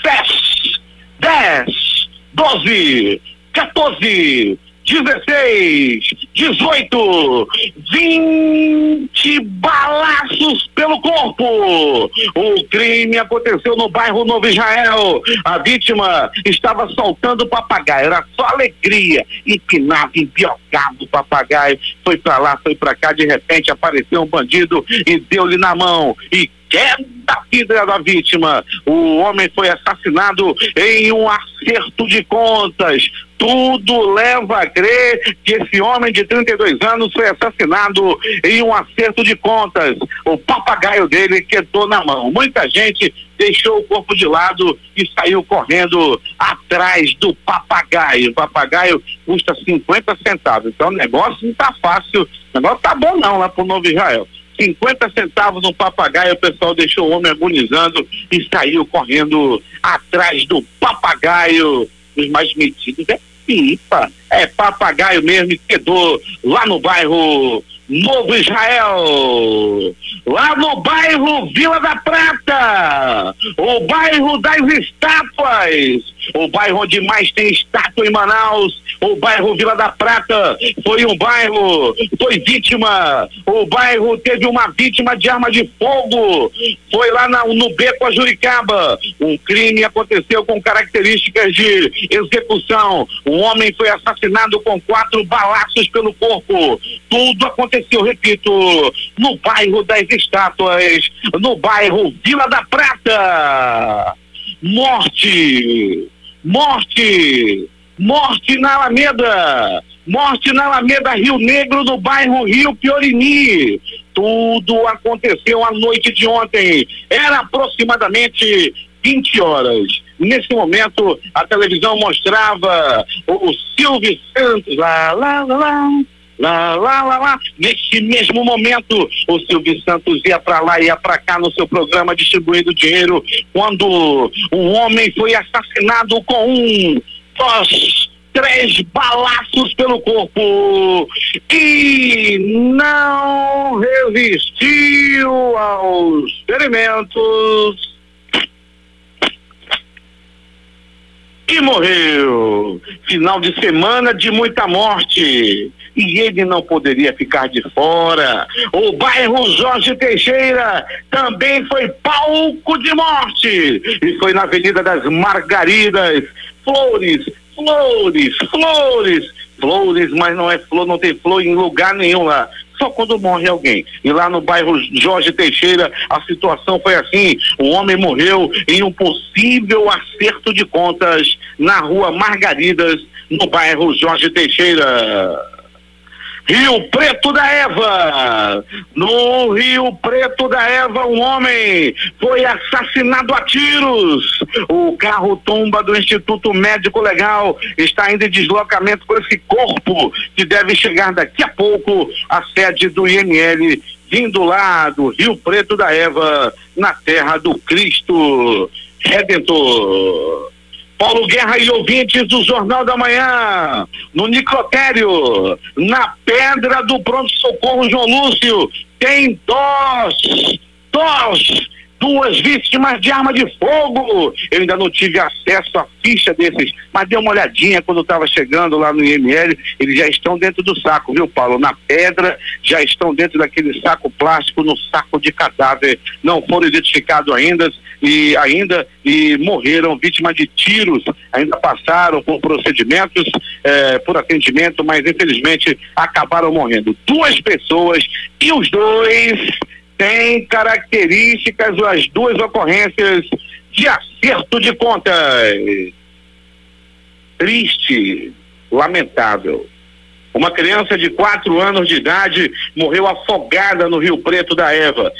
7, 10, 12, 14, 16, 18, 20 balaços pelo corpo. O crime aconteceu no bairro Novo Israel. A vítima estava soltando papagaio, era só alegria, empinava, empiocava o papagaio, foi pra lá, foi pra cá, de repente apareceu um bandido e deu-lhe na mão e quebra a vida da vítima. O homem foi assassinado em um acerto de contas. Tudo leva a crer que esse homem de 32 anos foi assassinado em um acerto de contas. O papagaio dele quedou na mão. Muita gente deixou o corpo de lado e saiu correndo atrás do papagaio. O papagaio custa 50 centavos. Então o negócio não tá fácil. O negócio tá bom não lá pro Novo Israel. 50 centavos no papagaio, o pessoal deixou o homem agonizando e saiu correndo atrás do papagaio. Os mais metidos é pipa, é papagaio mesmo, e quedou lá no bairro Novo Israel, lá no bairro Vila da Prata, o bairro das estátuas, o bairro onde mais tem estátua em Manaus, o bairro Vila da Prata foi um bairro, foi vítima, o bairro teve uma vítima de arma de fogo, foi lá no Beco Ajuricaba, um crime aconteceu com características de execução, um homem foi assassinado com 4 balaços pelo corpo, tudo aconteceu, repito, no bairro das estátuas, no bairro Vila da Prata. Morte na Alameda, morte na Alameda Rio Negro, no bairro Rio Piorini. Tudo aconteceu à noite de ontem, era aproximadamente 20 horas. Nesse momento, a televisão mostrava o Silvio Santos, nesse mesmo momento, o Silvio Santos ia para lá, ia para cá no seu programa distribuindo dinheiro, quando um homem foi assassinado com 3 balaços pelo corpo e não resistiu aos ferimentos e morreu. Final de semana de muita morte e ele não poderia ficar de fora. O bairro Jorge Teixeira também foi palco de morte e foi na Avenida das Margaridas. Flores, mas não é flor, não tem flor em lugar nenhum lá, só quando morre alguém. E lá no bairro Jorge Teixeira a situação foi assim: um homem morreu em um possível acerto de contas na rua Margaridas, no bairro Jorge Teixeira. Rio Preto da Eva, no Rio Preto da Eva, um homem foi assassinado a tiros. O carro tomba do Instituto Médico Legal está ainda em deslocamento com esse corpo que deve chegar daqui a pouco à sede do IML, vindo lá do Rio Preto da Eva, na terra do Cristo Redentor. Paulo Guerra e ouvintes do Jornal da Manhã, no necrotério, na Pedra do Pronto-Socorro João Lúcio, tem 2 vítimas de arma de fogo. Eu ainda não tive acesso à ficha desses, mas dei uma olhadinha quando eu estava chegando lá no IML, eles já estão dentro do saco, viu, Paulo? Na pedra, já estão dentro daquele saco plástico, no saco de cadáver, não foram identificados ainda e morreram vítimas de tiros, ainda passaram por procedimentos, por atendimento, mas infelizmente acabaram morrendo 2 pessoas e os 2 têm características, as 2 ocorrências de acerto de contas. Triste, lamentável. Uma criança de 4 anos de idade morreu afogada no Rio Preto da Eva,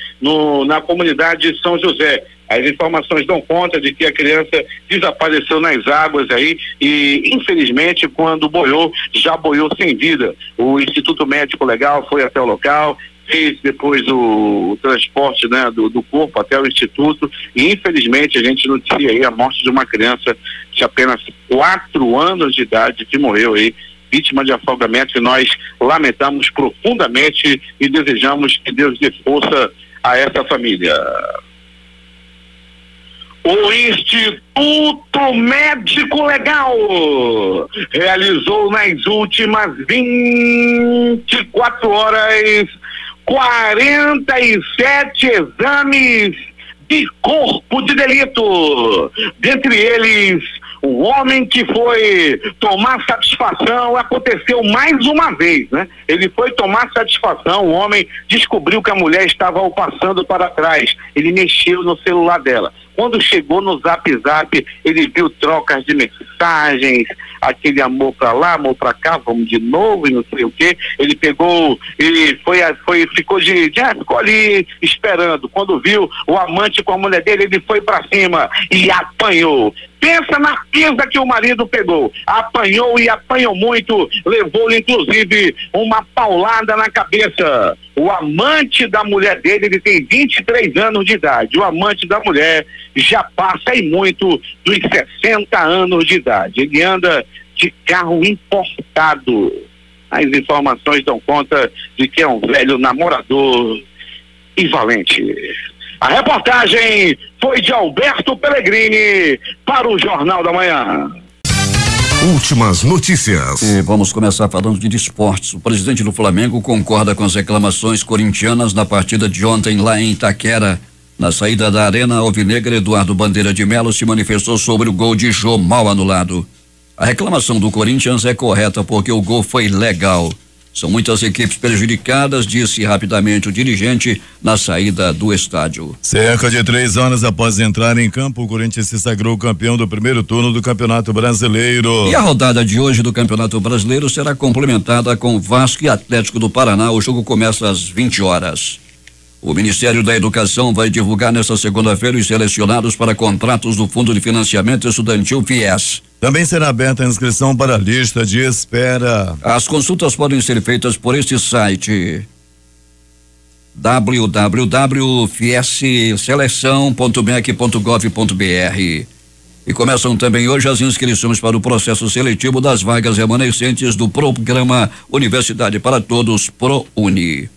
na comunidade de São José. As informações dão conta de que a criança desapareceu nas águas aí e, infelizmente, quando boiou, já boiou sem vida. O Instituto Médico Legal foi até o local, fez depois o transporte, né, do corpo até o instituto e, infelizmente, a gente noticia aí a morte de uma criança de apenas 4 anos de idade que morreu aí, vítima de afogamento, e nós lamentamos profundamente e desejamos que Deus dê força a essa família. O Instituto Médico Legal realizou nas últimas 24 horas 47 exames de corpo de delito. Dentre eles, o homem que foi tomar satisfação, aconteceu mais uma vez, né? Ele foi tomar satisfação, o homem descobriu que a mulher estava o passando para trás. Ele mexeu no celular dela. Quando chegou no Zap, ele viu trocas de mensagens, aquele amor pra lá, amor pra cá, vamos de novo e não sei o quê. Ele pegou e ficou ali esperando. Quando viu o amante com a mulher dele, ele foi pra cima e apanhou. Pensa na pisa que o marido pegou. Apanhou e apanhou muito, levou-lhe inclusive uma paulada na cabeça. O amante da mulher dele, ele tem 23 anos de idade. O amante da mulher já passa aí muito dos 60 anos de idade. Ele anda de carro importado. as informações dão conta de que é um velho namorador e valente. A reportagem foi de Alberto Pellegrini para o Jornal da Manhã. Últimas notícias. E vamos começar falando de esportes. O presidente do Flamengo concorda com as reclamações corintianas na partida de ontem lá em Itaquera. Na saída da Arena Alvinegra, Eduardo Bandeira de Melo se manifestou sobre o gol de Jô mal anulado. A reclamação do Corinthians é correta porque o gol foi legal. São muitas equipes prejudicadas, disse rapidamente o dirigente na saída do estádio. Cerca de 3 horas após entrar em campo, o Corinthians se sagrou campeão do primeiro turno do Campeonato Brasileiro. E a rodada de hoje do Campeonato Brasileiro será complementada com Vasco e Atlético do Paraná. O jogo começa às 20 horas. O Ministério da Educação vai divulgar nesta segunda-feira os selecionados para contratos do Fundo de Financiamento Estudantil FIES. Também será aberta a inscrição para a lista de espera. As consultas podem ser feitas por este site www.fiesseleção.mec.gov.br. E começam também hoje as inscrições para o processo seletivo das vagas remanescentes do programa Universidade para Todos ProUni.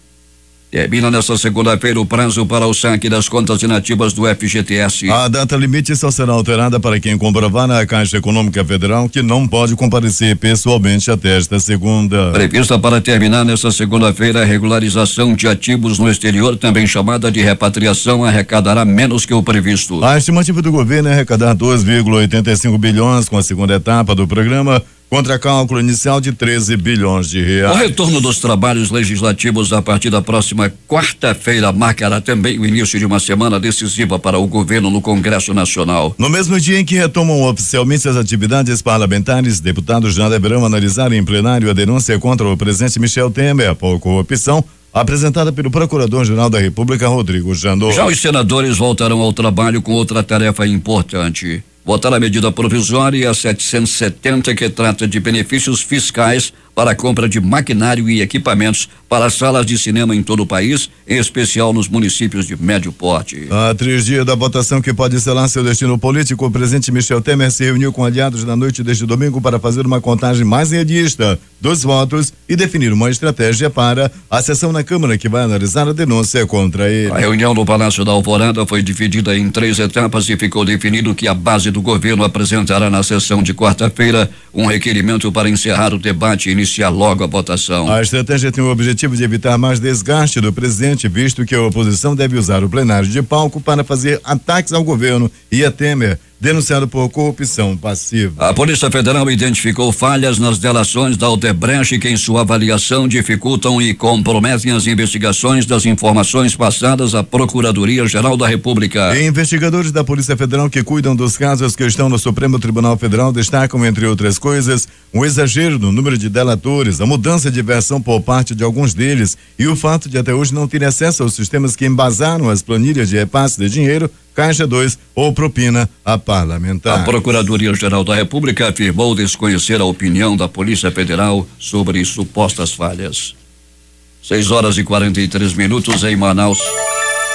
Termina nesta segunda-feira o prazo para o saque das contas inativas do FGTS. A data limite só será alterada para quem comprovar na Caixa Econômica Federal que não pode comparecer pessoalmente até esta segunda. Prevista para terminar nesta segunda-feira, a regularização de ativos no exterior, também chamada de repatriação, arrecadará menos que o previsto. A estimativa do governo é arrecadar 2,85 bilhões com a segunda etapa do programa, contra cálculo inicial de 13 bilhões de reais. O retorno dos trabalhos legislativos a partir da próxima quarta-feira marcará também o início de uma semana decisiva para o governo no Congresso Nacional. No mesmo dia em que retomam oficialmente as atividades parlamentares, deputados já deverão analisar em plenário a denúncia contra o presidente Michel Temer por corrupção, apresentada pelo Procurador-Geral da República, Rodrigo Janot. Já os senadores voltarão ao trabalho com outra tarefa importante: votar a medida provisória 770, que trata de benefícios fiscais para a compra de maquinário e equipamentos para salas de cinema em todo o país, em especial nos municípios de médio porte. Há 3 dias da votação que pode selar seu destino político, o presidente Michel Temer se reuniu com aliados na noite deste domingo para fazer uma contagem mais realista dos votos e definir uma estratégia para a sessão na Câmara que vai analisar a denúncia contra ele. A reunião no Palácio da Alvorada foi dividida em 3 etapas e ficou definido que a base do governo apresentará na sessão de quarta-feira um requerimento para encerrar o debate e iniciar logo a votação. A estratégia tem o objetivo de evitar mais desgaste do presidente, visto que a oposição deve usar o plenário de palco para fazer ataques ao governo e a Temer, denunciado por corrupção passiva. A Polícia Federal identificou falhas nas delações da Odebrecht que, em sua avaliação, dificultam e comprometem as investigações das informações passadas à Procuradoria-Geral da República. E investigadores da Polícia Federal que cuidam dos casos que estão no Supremo Tribunal Federal destacam, entre outras coisas, um exagero no número de delatores, a mudança de versão por parte de alguns deles e o fato de até hoje não terem acesso aos sistemas que embasaram as planilhas de repasse de dinheiro, Caixa 2 ou propina a parlamentar. A Procuradoria-Geral da República afirmou desconhecer a opinião da Polícia Federal sobre supostas falhas. 6h43 em Manaus.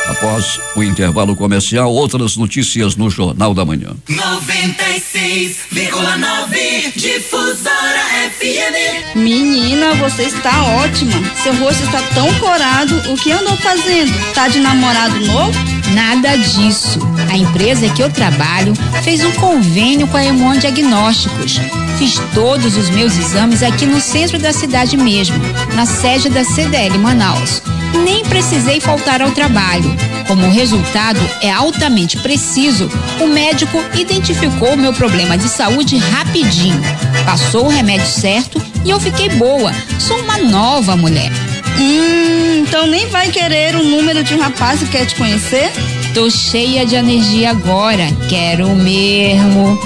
Após o intervalo comercial, outras notícias no Jornal da Manhã. 96,9 Difusora FM. Menina, você está ótima. Seu rosto está tão corado. O que andou fazendo? Tá de namorado novo? Nada disso. A empresa que eu trabalho fez um convênio com a Hemon Diagnósticos. Fiz todos os meus exames aqui no centro da cidade mesmo, na sede da CDL Manaus. Nem precisei faltar ao trabalho. Como o resultado é altamente preciso, o médico identificou o meu problema de saúde rapidinho. Passou o remédio certo e eu fiquei boa. Sou uma nova mulher. Então nem vai querer o número de um rapaz que quer te conhecer? Tô cheia de energia agora, quero mesmo.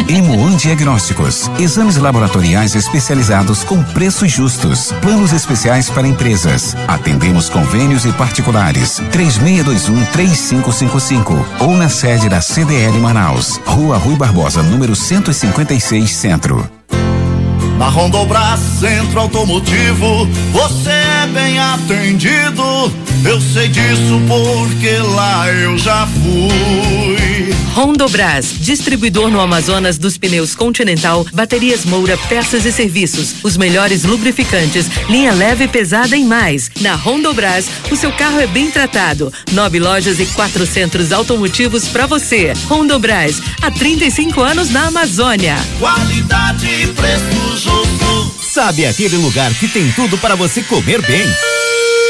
Hemon Diagnósticos, exames laboratoriais especializados com preços justos, planos especiais para empresas. Atendemos convênios e particulares. 3621-3555 ou na sede da CDL Manaus, Rua Rui Barbosa, número 156, Centro. Na Rondobras Centro Automotivo, você é bem atendido. Eu sei disso porque lá eu já fui. Rondobras, distribuidor no Amazonas dos pneus Continental, baterias Moura, peças e serviços, os melhores lubrificantes, linha leve e pesada e mais. Na Rondobras, o seu carro é bem tratado. 9 lojas e 4 centros automotivos para você. Rondobras, há 35 anos na Amazônia. Qualidade e preço justo. Sabe aquele lugar que tem tudo para você comer bem?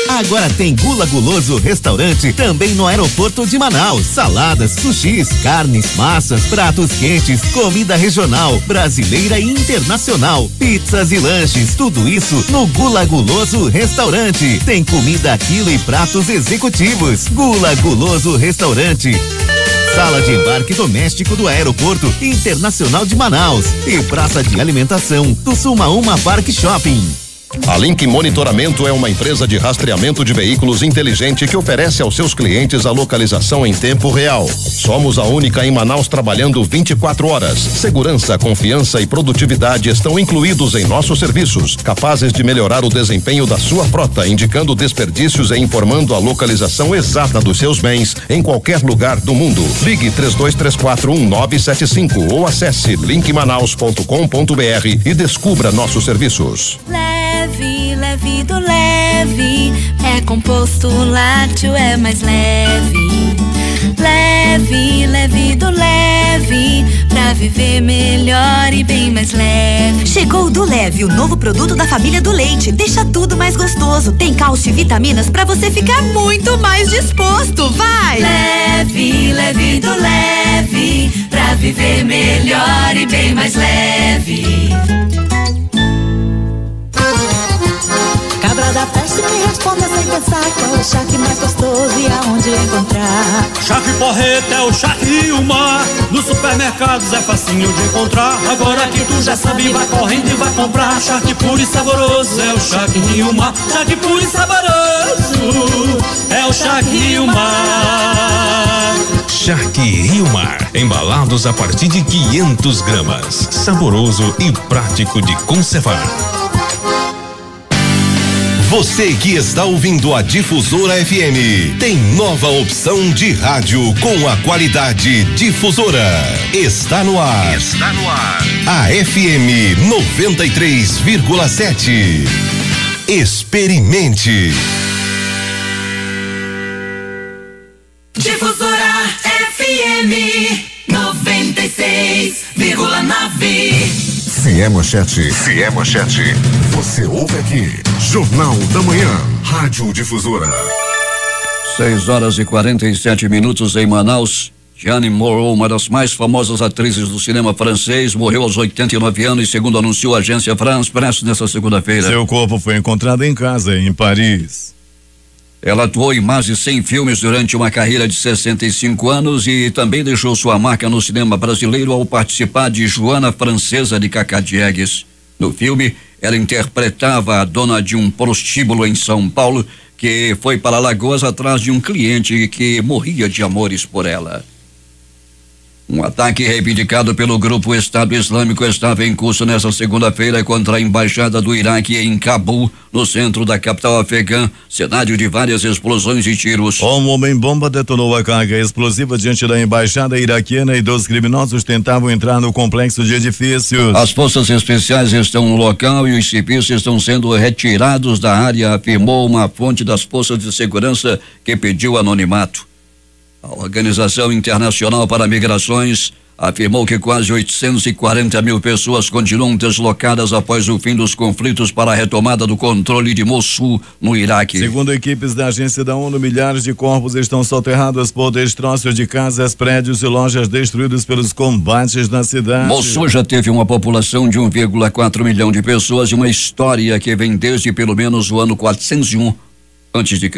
Agora tem Gula Guloso Restaurante também no aeroporto de Manaus. Saladas, sushis, carnes, massas, pratos quentes, comida regional, brasileira e internacional, pizzas e lanches, tudo isso no Gula Guloso Restaurante. Tem comida a quilo e pratos executivos. Gula Guloso Restaurante. Sala de embarque doméstico do Aeroporto Internacional de Manaus e praça de alimentação do Sumaúma Parque Shopping. A Link Monitoramento é uma empresa de rastreamento de veículos inteligente que oferece aos seus clientes a localização em tempo real. Somos a única em Manaus trabalhando 24 horas. Segurança, confiança e produtividade estão incluídos em nossos serviços, capazes de melhorar o desempenho da sua frota, indicando desperdícios e informando a localização exata dos seus bens em qualquer lugar do mundo. Ligue 32341975 ou acesse linkmanaus.com.br e descubra nossos serviços. Leve, leve do leve, é composto lácteo, é mais leve. Leve, leve do leve, pra viver melhor e bem mais leve. Chegou o do Leve, o novo produto da família do leite. Deixa tudo mais gostoso. Tem cálcio e vitaminas pra você ficar muito mais disposto. Vai! Leve, leve do leve, pra viver melhor e bem mais leve. Cabra da peste me responda sem pensar qual é o charque mais gostoso e aonde encontrar. Charque Porreta é o charque Rio Mar, nos supermercados é facinho de encontrar. Agora que tu já sabe, vai correndo e vai comprar. Charque puro e saboroso é o charque Rio Mar. Charque puro e saboroso é o charque Rio Mar. Charque Rio Mar, embalados a partir de 500 gramas, saboroso e prático de conservar. Você que está ouvindo a Difusora FM, tem nova opção de rádio com a qualidade Difusora. Está no ar. Está no ar. A FM 93,7. Experimente. Difusora FM 96,9. Se é manchete, você ouve aqui. Jornal da Manhã, Rádio Difusora. 6h47 em Manaus. Jeanne Moreau, uma das mais famosas atrizes do cinema francês, morreu aos 89 anos, segundo anunciou a agência France Press nesta segunda-feira. Seu corpo foi encontrado em casa, em Paris. Ela atuou em mais de 100 filmes durante uma carreira de 65 anos e também deixou sua marca no cinema brasileiro ao participar de Joana Francesa de Cacá Diegues. No filme, ela interpretava a dona de um prostíbulo em São Paulo que foi para Alagoas atrás de um cliente que morria de amores por ela. Um ataque reivindicado pelo grupo Estado Islâmico estava em curso nesta segunda-feira contra a embaixada do Iraque em Cabul, no centro da capital afegã, cenário de várias explosões e tiros. Um homem-bomba detonou a carga explosiva diante da embaixada iraquiana e 2 criminosos tentavam entrar no complexo de edifícios. As forças especiais estão no local e os civis estão sendo retirados da área, afirmou uma fonte das forças de segurança que pediu anonimato. A Organização Internacional para Migrações afirmou que quase 840 mil pessoas continuam deslocadas após o fim dos conflitos para a retomada do controle de Mossul, no Iraque. Segundo equipes da agência da ONU, milhares de corpos estão soterrados por destroços de casas, prédios e lojas destruídos pelos combates na cidade. Mossul já teve uma população de 1,4 milhão de pessoas e uma história que vem desde pelo menos o ano 401 a.C.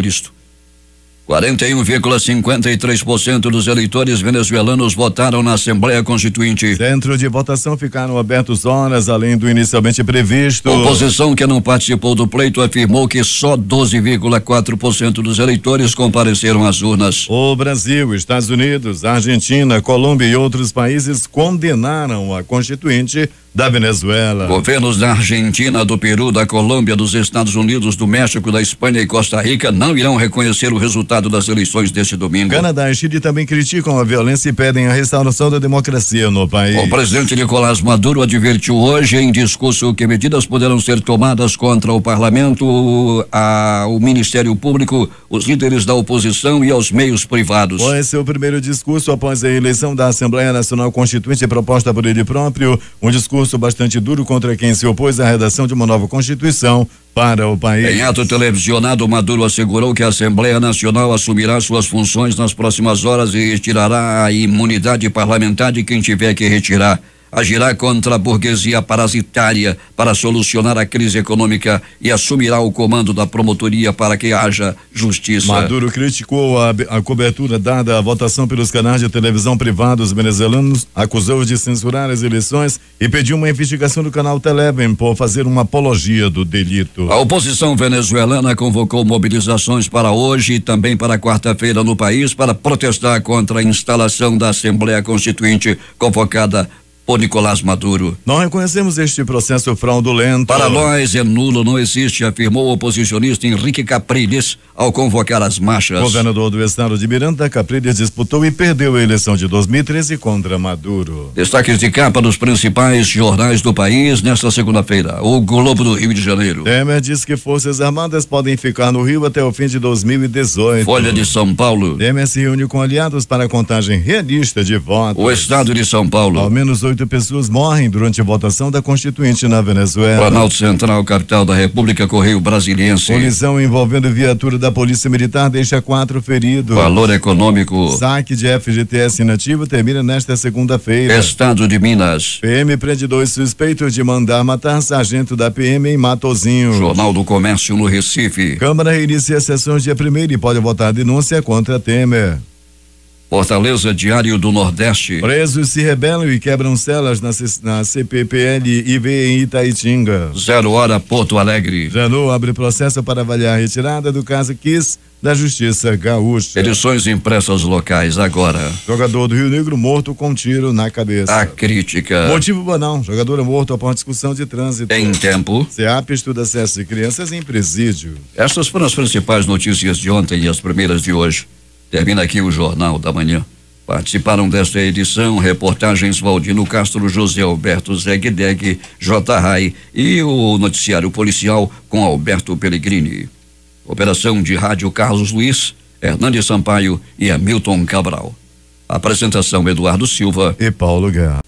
41,53% dos eleitores venezuelanos votaram na Assembleia Constituinte. Centros de votação ficaram abertos horas além do inicialmente previsto. A oposição, que não participou do pleito, afirmou que só 12,4% dos eleitores compareceram às urnas. O Brasil, Estados Unidos, Argentina, Colômbia e outros países condenaram a Constituinte da Venezuela. Governos da Argentina, do Peru, da Colômbia, dos Estados Unidos, do México, da Espanha e Costa Rica não irão reconhecer o resultado das eleições deste domingo. Canadá e Chile também criticam a violência e pedem a restauração da democracia no país. O presidente Nicolás Maduro advertiu hoje em discurso que medidas poderão ser tomadas contra o parlamento, o Ministério Público, os líderes da oposição e aos meios privados. Foi seu primeiro discurso após a eleição da Assembleia Nacional Constituinte proposta por ele próprio, um discurso bastante duro contra quem se opôs à redação de uma nova Constituição para o país. Em ato televisionado, Maduro assegurou que a Assembleia Nacional assumirá suas funções nas próximas horas e retirará a imunidade parlamentar de quem tiver que retirar. Agirá contra a burguesia parasitária para solucionar a crise econômica e assumirá o comando da promotoria para que haja justiça. Maduro criticou a cobertura dada à votação pelos canais de televisão privados venezuelanos, acusou de censurar as eleições e pediu uma investigação do canal Televen por fazer uma apologia do delito. A oposição venezuelana convocou mobilizações para hoje e também para quarta-feira no país para protestar contra a instalação da Assembleia Constituinte convocada por Nicolás Maduro. Não reconhecemos este processo fraudulento. Para nós é nulo, não existe, afirmou o oposicionista Henrique Capriles ao convocar as marchas. Governador do estado de Miranda, Capriles disputou e perdeu a eleição de 2013 contra Maduro. Destaques de capa dos principais jornais do país nesta segunda-feira. O Globo do Rio de Janeiro. Temer diz que forças armadas podem ficar no Rio até o fim de 2018. Folha de São Paulo. Temer se reúne com aliados para a contagem realista de votos. O estado de São Paulo. Ao menos 8 pessoas morrem durante a votação da Constituinte na Venezuela. Planalto Central, capital da República, Correio Brasiliense. Colisão envolvendo viatura da Polícia Militar deixa 4 feridos. Valor econômico. Saque de FGTS inativo termina nesta segunda-feira. Estado de Minas. PM prende 2 suspeitos de mandar matar sargento da PM em Matozinhos. Jornal do Comércio no Recife. Câmara inicia sessões dia 1º e pode votar denúncia contra Temer. Fortaleza, Diário do Nordeste. Presos se rebelam e quebram celas na CPPL IV em Itaitinga. 0 hora, Porto Alegre. Janot abre processo para avaliar a retirada do caso Kiss da Justiça Gaúcha. Edições impressas locais agora. Jogador do Rio Negro morto com tiro na cabeça. A crítica. Motivo banal, jogador é morto após discussão de trânsito. Em tempo. CEAP estuda acesso de crianças em presídio. Estas foram as principais notícias de ontem e as primeiras de hoje. Termina aqui o Jornal da Manhã. Participaram desta edição reportagens Valdino Castro, José Alberto Zegdeg, J. Rai e o noticiário policial com Alberto Pellegrini. Operação de rádio Carlos Luiz, Hernandes Sampaio e Hamilton Cabral. Apresentação Eduardo Silva e Paulo Guerra.